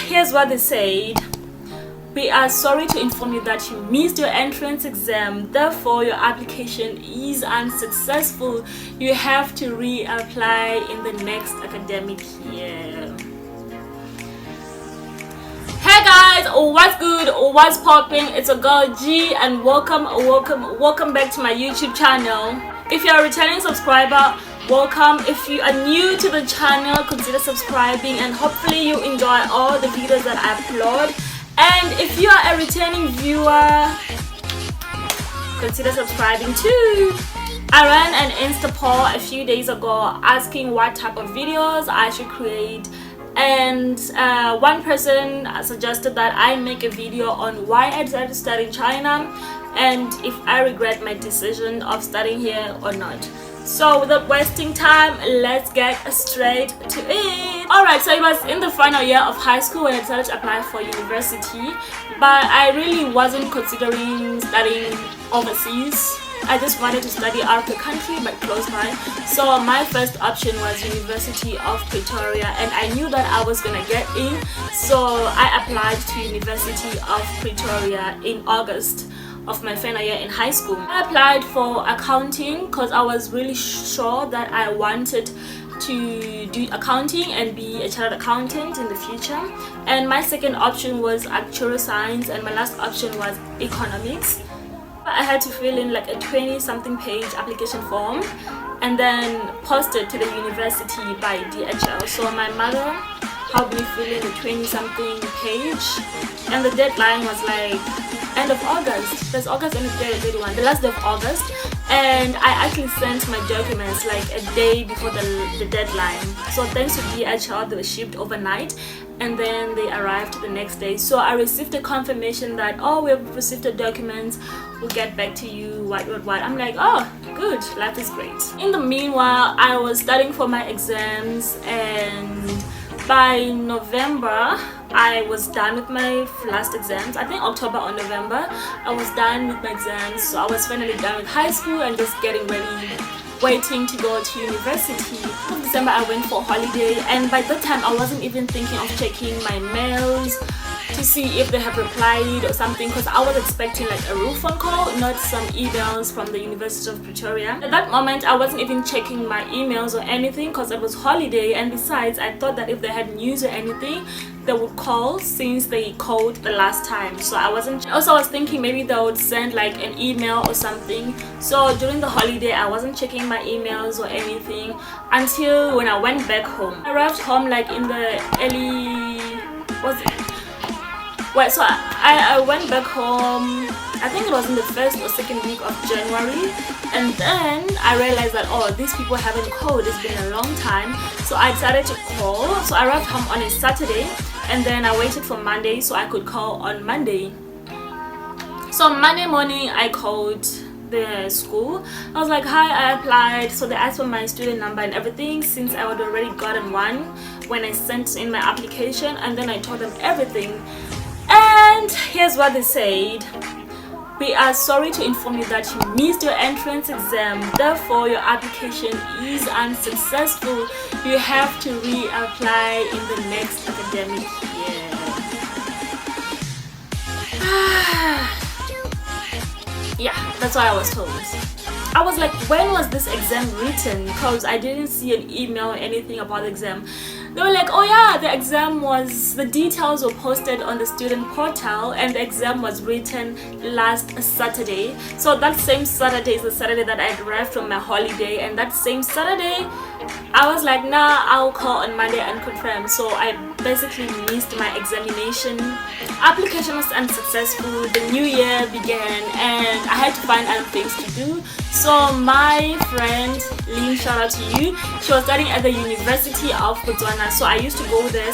here's what they said. We are sorry to inform you that you missed your entrance exam, therefore your application is unsuccessful. You have to reapply in the next academic year. Hey guys, what's good, what's popping? It's a girl G, and welcome back to my YouTube channel. If you're a returning subscriber, welcome. If you are new to the channel, consider subscribing, and hopefully you enjoy all the videos that I upload. And if you are a returning viewer, consider subscribing too. I ran an Insta poll a few days ago asking what type of videos I should create, and one person suggested that I make a video on why I decided to study in China and if I regret my decision of studying here or not. So without wasting time, let's get straight to it. Alright, so it was in the final year of high school when I decided to apply for university, but I really wasn't considering studying overseas. I just wanted to study out of the country but close by. So my first option was University of Pretoria, and I knew that I was gonna get in, so I applied to University of Pretoria in August of my final year in high school. I applied for accounting because I was really sure that I wanted to do accounting and be a chartered accountant in the future. And my second option was actuarial science, and my last option was economics. I had to fill in like a 20-something page application form and then post it to the university by DHL. So my mother helped me fill in the 20-something page, and the deadline was like end of August. There's August and it's 31, the last day of August, and I actually sent my documents like a day before the deadline. So thanks to DHL, they were shipped overnight and then they arrived the next day. So I received a confirmation that, oh, we have received the documents, we'll get back to you, what. I'm like, oh, good, life is great. In the meanwhile, I was studying for my exams, and by November I was done with my last exams. I think October or November I was done with my exams, so I was finally done with high school and just getting ready, waiting to go to university. In December I went for a holiday, and by that time I wasn't even thinking of checking my mails to see if they have replied or something, because I was expecting like a real phone call, not some emails from the University of Pretoria. At that moment I wasn't even checking my emails or anything because it was holiday, and besides I thought that if they had news or anything they would call, since they called the last time. So I wasn't. Also I was thinking maybe they would send like an email or something. So during the holiday I wasn't checking my emails or anything until when I went back home. I arrived home like in the so I went back home, I think it was in the first or second week of January, and then I realized that, oh, these people haven't called, it's been a long time. So I decided to call. So I arrived home on a Saturday, and then I waited for Monday so I could call on Monday. So Monday morning I called the school. I was like, hi, I applied. So they asked for my student number and everything, since I had already gotten one when I sent in my application, and then I told them everything. And here's what they said. We are sorry to inform you that you missed your entrance exam, therefore your application is unsuccessful. You have to reapply in the next academic year. Yeah, that's what I was told. I was like, when was this exam written? Because I didn't see an email or anything about the exam. They were like, oh yeah, the details were posted on the student portal, and the exam was written last Saturday. So that same Saturday is the Saturday that I arrived from my holiday, and that same Saturday I was like, nah, I'll call on Monday and confirm. So I basically missed my examination. Application was unsuccessful, the new year began, and I had to find other things to do. So my friend Lynn, shout out to you, she was studying at the University of Botswana. So I used to go there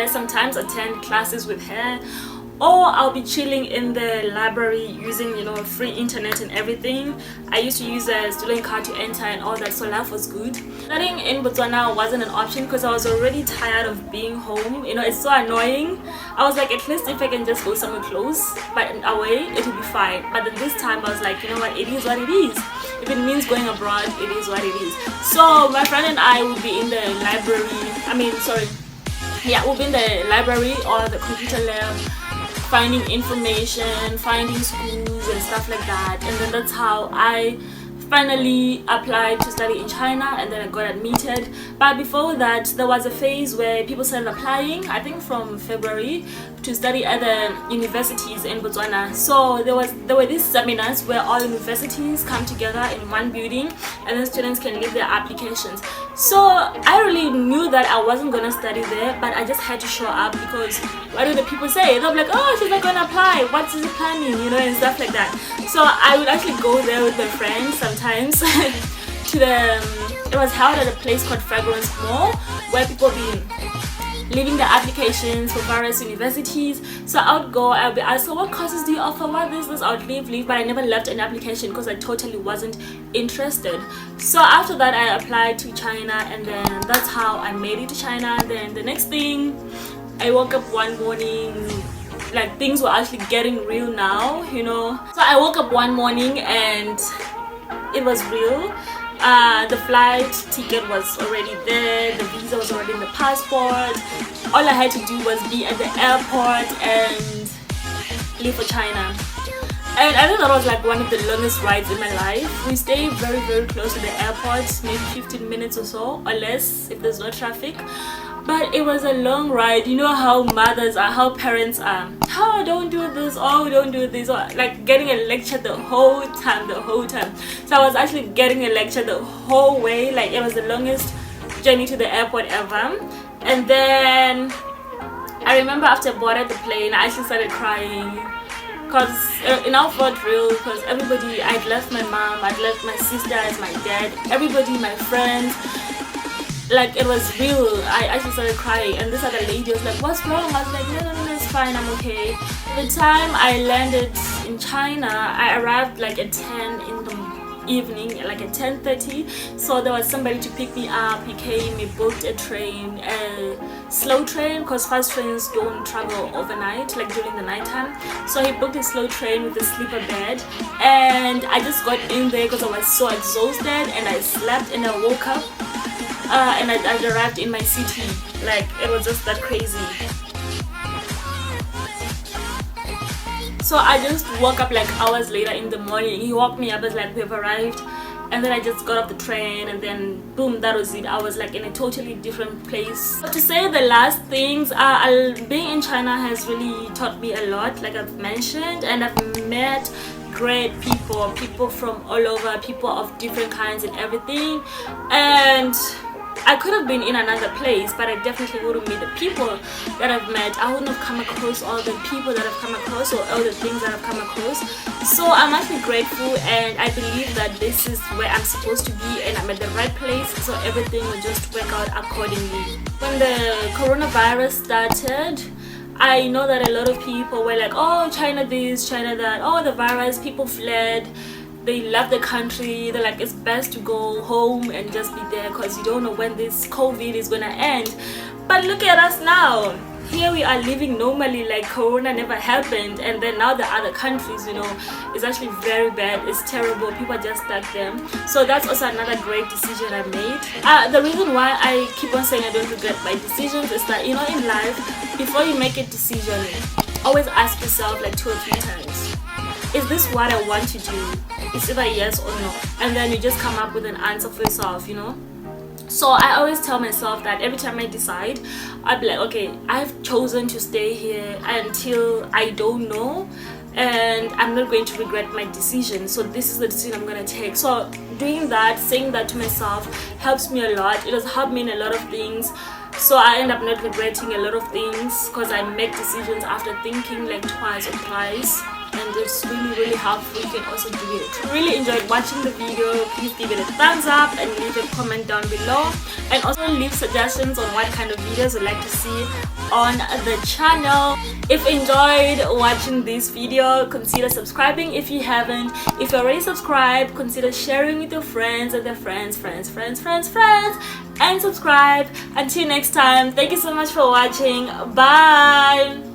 sometimes, attend classes with her, or I'll be chilling in the library using, free internet and everything. I used to use a student card to enter and all that, so life was good. Studying in Botswana wasn't an option because I was already tired of being home. It's so annoying. I was like, at least if I can just go somewhere close but away, it will be fine. But then this time I was like, you know what, it is what it is. If it means going abroad, it is what it is. So my friend and I would be in the library, we'll be in the library or the computer lab, finding information, finding schools and stuff like that. And then that's how I finally applied to study in China, and then I got admitted. But before that, there was a phase where people started applying, I think from February, to study at the universities in Botswana. So there were these seminars where all universities come together in one building, and then students can leave their applications. So I really knew that I wasn't gonna study there, but I just had to show up, because what do the people say? They'll be like, oh, she's not gonna apply, what's she planning, and stuff like that. So I would actually go there with my friends sometimes to it was held at a place called Fragrance Mall, where people be leaving their applications for various universities. So I would go, I'll be asked, so what courses do you offer, what is this? I would leave, but I never left an application because I totally wasn't interested. So after that, I applied to China, and then that's how I made it to China. Then the next thing, I woke up one morning, like things were actually getting real now, So I woke up one morning and it was real. The flight ticket was already there, the visa was already in the passport. All I had to do was be at the airport and leave for China. And I think that was like one of the longest rides in my life. We stayed very, very close to the airport, maybe 15 minutes or so, or less if there's no traffic. But it was a long ride. You know how mothers are, how parents are. Oh, don't do this, oh, don't do this. Or like getting a lecture the whole time. So I was actually getting a lecture the whole way. Like it was the longest journey to the airport ever. And then I remember after I boarded the plane, I actually started crying. Because it now felt real, because everybody, I'd left my mom, I'd left my sisters, my dad, everybody, my friends. Like it was real. I actually started crying, and this other lady was like, what's wrong? I was like, no, it's fine, I'm okay. The time I landed in China, I arrived like at 10 in the evening, like at 10:30. So there was somebody to pick me up. He came, he booked a train, a slow train, because fast trains don't travel overnight, like during the nighttime. So he booked a slow train with a sleeper bed, and I just got in there because I was so exhausted, and I slept and I woke up. And I arrived in my city. Like it was just that crazy. So I just woke up like hours later in the morning. He woke me up, as like, we've arrived. And then I just got off the train, and then boom, that was it. I was like in a totally different place. But to say the last things, being in China has really taught me a lot, like I've mentioned, and I've met great people from all over, people of different kinds and everything. And I could have been in another place, but I definitely wouldn't meet the people that I've met. I wouldn't have come across all the people that I've come across, or all the things that I've come across. So I'm actually grateful, and I believe that this is where I'm supposed to be, and I'm at the right place, so everything will just work out accordingly. When the coronavirus started, I know that a lot of people were like, oh, China this, China that, oh, the virus, people fled. They left the country. They're like, it's best to go home and just be there, because you don't know when this COVID is gonna end. But look at us now. Here we are living normally, like corona never happened. And then now the other countries, it's actually very bad. It's terrible. People are just stuck there. So that's also another great decision I made. The reason why I keep on saying I don't regret my decisions is that, in life, before you make a decision, always ask yourself like 2 or 3 times, is this what I want to do? It's either yes or no, and then you just come up with an answer for yourself. So I always tell myself that every time I decide, I'll be like, okay, I've chosen to stay here until I don't know, and I'm not going to regret my decision. So this is the decision I'm going to take. So doing that, saying that to myself, helps me a lot. It has helped me in a lot of things. So I end up not regretting a lot of things, because I make decisions after thinking like twice or thrice. And it's really helpful. You can also do it. Really enjoyed watching the video. Please give it a thumbs up and leave a comment down below, and also leave suggestions on what kind of videos you'd like to see on the channel. If you enjoyed watching this video, consider subscribing if you haven't. If you're already subscribed, consider sharing with your friends and their friends, and subscribe. Until next time, thank you so much for watching. Bye.